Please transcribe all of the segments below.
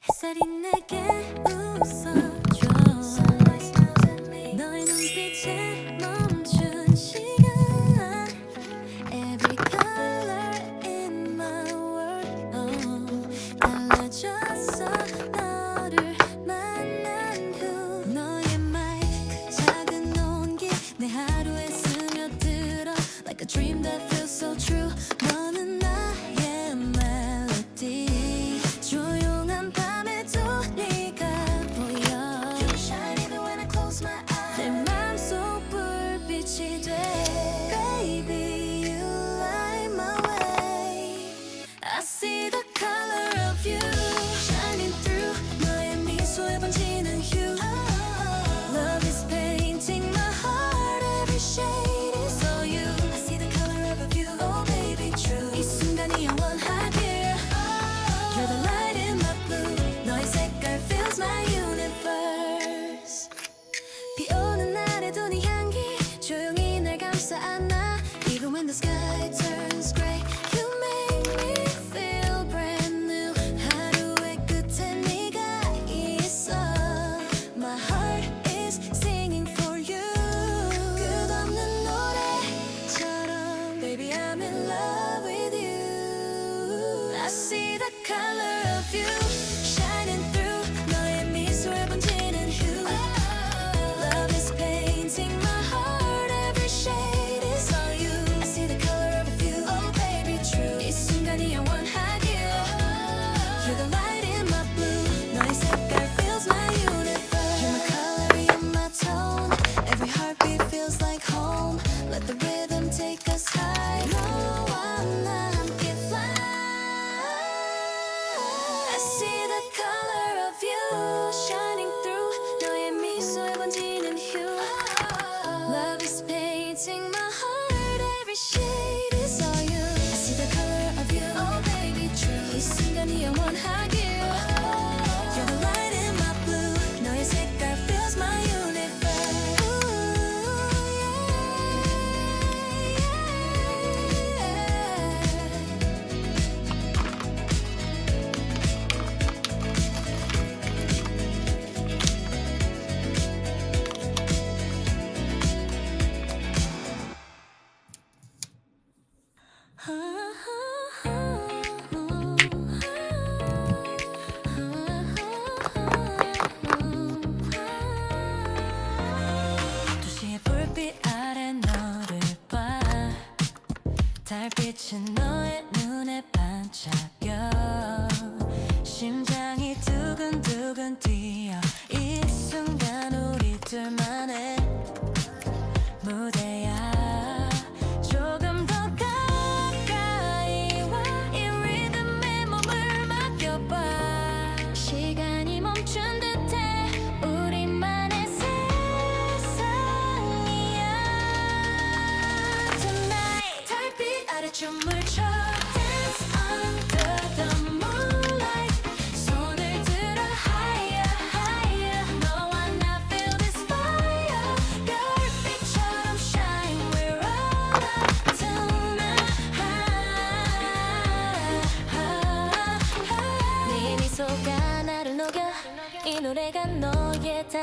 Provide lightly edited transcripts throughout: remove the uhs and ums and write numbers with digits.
햇살이 내게 웃어줘 너의 눈빛에 멈춘 시간 Every color in my world 달라졌어 너를 만난 후 너의 말 그 작은 온기 내 하루에 스며들어 Like a dream that feels so true 너는 나의 멜로디 조용한 밤에도 네가 보여 You shine even when I close my eyes 내 맘속 불빛이 돼 Baby you light my way I see the color of you Shining through 너의 미소에 번지는 hue Love is painting my heart Every shade is all you I see the color of you Oh baby true 이 순간이 영원하길 You're the light in my blue 너의 색깔 fills my universe 비 오는 날에도 네 향기 조용히 날 감싸 안아 Even when the sky turns gray You make me feel brand new 하루의 끝에 네가 있어 My heart is singing for you 끝없는 노래처럼 Baby I'm in love with you I see the color of you Shining through 너의 미소에 번지는 hue Love is painting my heart Every shade is all you I see the color of you Oh baby true 이 순간이 영원하길 You're the light in my blue 너의 색깔 fills my universe You're my color, you're my tone Every heartbeat feels like home Let the rhythm take us high 너와 나 함께 fly I see the color of you shining through 너의 미소에 번지는 hue Love is painting my heart Every shade is all you I see the color of you Oh baby true 이 순간이 영원하길 You're the light in my blue 너의 색깔 fills my universe Ooh, 도시의 불빛 아래 너를 봐 달빛은 너의 눈에 반짝여 심장이 두근두근 뛰어 이 순간 우리 둘만의 무대야 조금 더 가까이 와 이 리듬에 몸을 맡겨봐 시간이 멈춘 듯해 우리만의 세상이야 Tonight 달빛 아래 춤을 춰 Dance under the moonlight 손을 들어 higher higher 너와 나 feel this fire 별빛처럼 shine we're alive tonight 네 미소가 나를 녹여 이 노래가 너의 다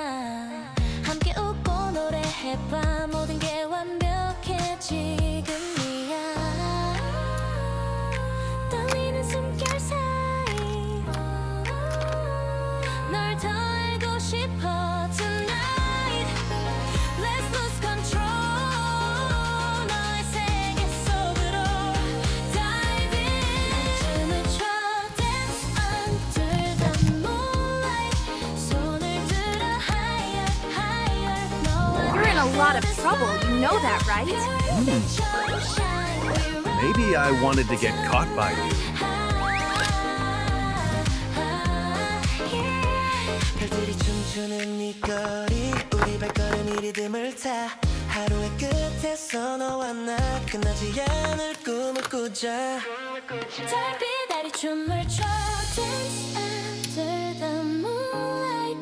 함께 웃고 노래해봐 모든 게 완벽해 지금이야 떨리는 숨결 사이 널 더 알고 싶어 tonight Let's lose control 너의 세계 속으로 dive in 춤을 춰 dance under the moonlight 손을 들어 higher higher 너와 You're in a lot of trouble, you know that, right? 별빛처럼 shine we're Maybe I wanted to get caught by you. 별들이 춤추는 이 거리 우리 발걸음 이 리듬을 타 하루의 끝에서 너와 나 끝나지 않을 꿈을 꾸자 달빛 아래 춤을 춰 Dance under the moonlight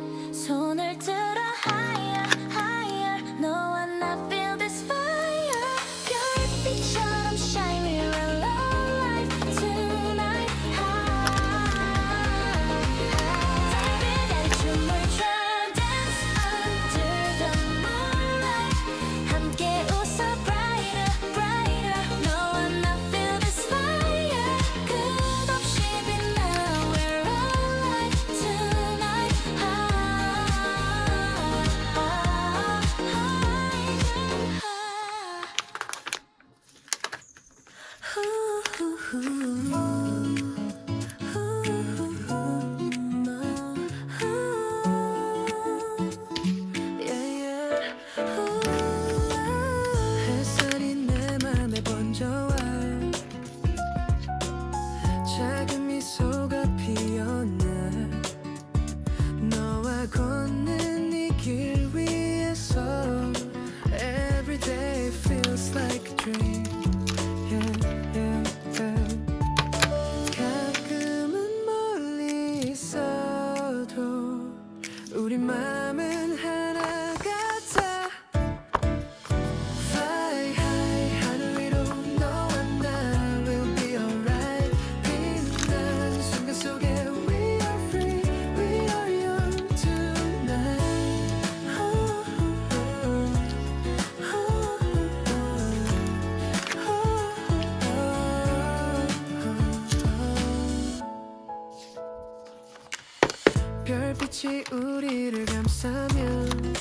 손을 들어 higher higher 너와 나 feel this fire 별빛처럼 shine we're alive tonight high 있어도 우리 맘은 하나 같아. Fly high 하늘 위로 너와 나 will be alright. 빛난 순간 속에 we are free, we are young tonight. 별빛이 우리를 감싸면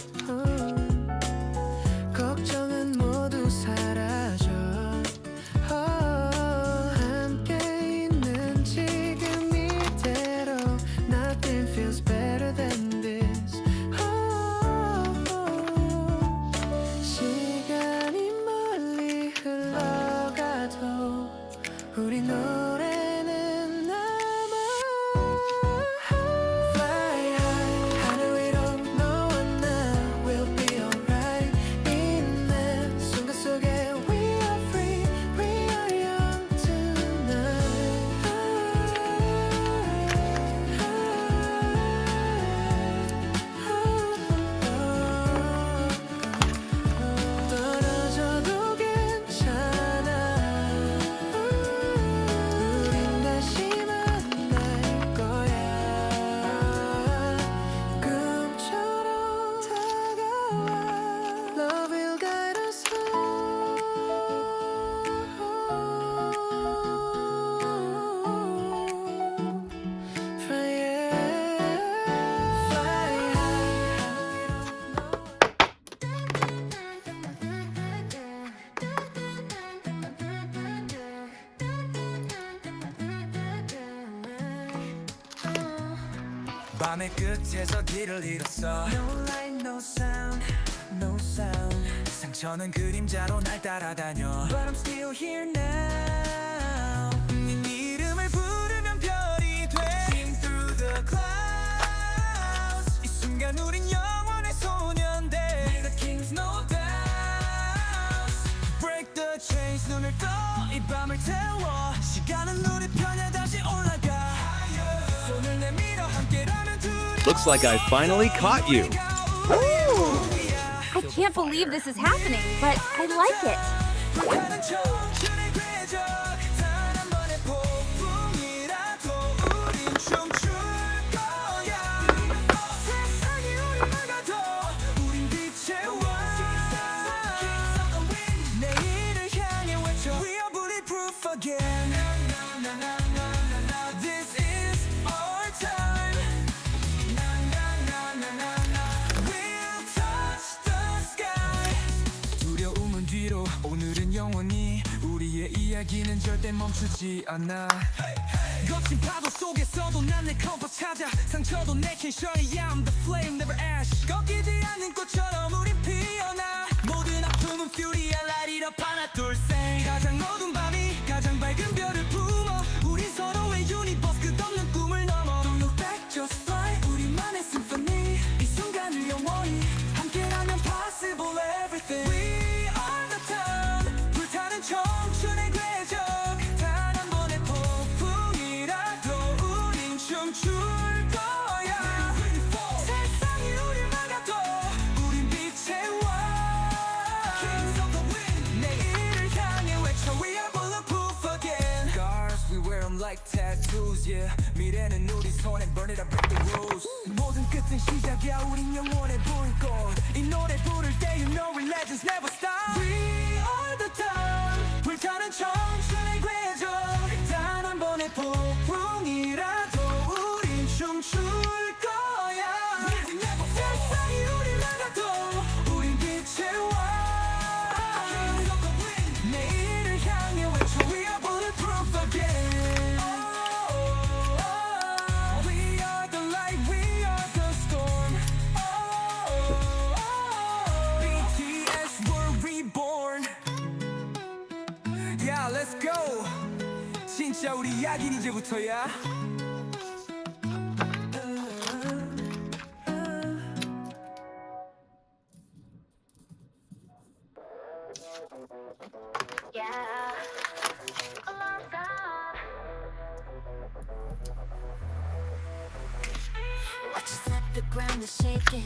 걱정은 모두 사라져. 함께 있는 지금 이대로 Nothing feels better than this. 시간이 멀리 흘러가도 우리 노래는 남아. Fly high 하늘 위로 너와 나 will be alright. 빛난 순간 속에 we are free, we are young tonight. 떨어져도 괜찮아. 우린 다시 만날 거야. 꿈처럼 다가와. Love will guide us home. Fly 밤의 끝에서 길을 잃었어. No light, no sound, no sound. 상처는 그림자로 날 따라다녀. But I'm still here now. 네 이름을 부르면 별이 돼. Sing through the clouds. 이 순간 우린 영원의 소년들. We're the kings, no doubts. Break the chains, 눈을 떠 이 밤을 태워. 시간은 우리 편에 다시 올라가. 손을 내밀어 함께라면 둘이. Looks like I finally caught you. I can't believe this is happening, but I like it. 불타는 청춘의 궤적 단 한 번의 폭풍이라도 우린 춤출 거야. 세상이 우리 막아도 우린 빛의 왕. 내일을 향해 외쳐 We are bulletproof again. This is our time. We'll touch the sky. 두려움은 뒤로 오늘은 영원히 우리의 이야기는 절대 멈추지 않아. 거친 파도 속에서도 난 내 컴퍼스 찾아. 상처도 내 캔션이야. I'm the flame never ash. 꺾이지 않는 꽃처럼 우린 피어나. 모든 아픔은 fury야. Light it up 하나 둘 셋. 가장 어두운 밤이 가장 밝은 별을 품어. 우린 서로의 유니버스 끝없는 꿈을 넘어. Don't look back just fly. 우리만의 symphony. 이 순간을 영원히 함께라면 possible everything. We are the town. 불타는 청춘의 궤적 단 한 번의 폭풍이라도 우린 춤출 거야. 세상이 우릴 막아도 우린 빛의 왕. Kings of the wind. 내일을 향해 외쳐 We are bulletproof again. Scars we wear them like tattoos yeah. 미래는 우리 손에 burn it up break the rules. 모든 끝은 시작이야. 우린 영원해 불꽃. 이 노래 부를 때 you know we legends never stop. We are the town. 불타는 청춘의 궤적 단 한 번의 폭풍이라도 우린 춤출 거야. 세상이 우릴 막아도 우린 빛의 왕. 내일을 향해 외쳐 We are bulletproof again. We are the light, we are the storm. BTS were reborn. Yeah, let's go. 진짜 우리 이야기는 이제부터야. just let the ground is shaking.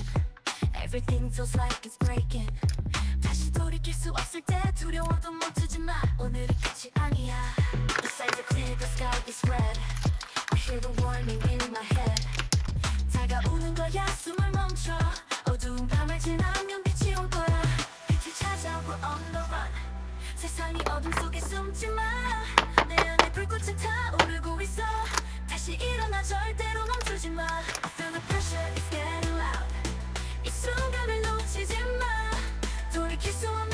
Everything feels like it's breaking. 다시 돌이킬 수 없을 때 두려워도 멈추지 마. 오늘이 끝이 아니야. The signs are clear, the sky is red. I hear the warning in my head. 다가오는 거야, 숨을 멈춰. 어두운 밤을 지나면 빛이 올 거야. 빛을 찾아, we're on the run. 세상이 어둠 속에 숨지 마. 내 안에 불꽃은 타오르고 있어. 다시 일어나, 절대로 멈추지 마. I feel the pressure, it's getting loud. 이 순간을 놓치지 마. 돌이킬 수 없는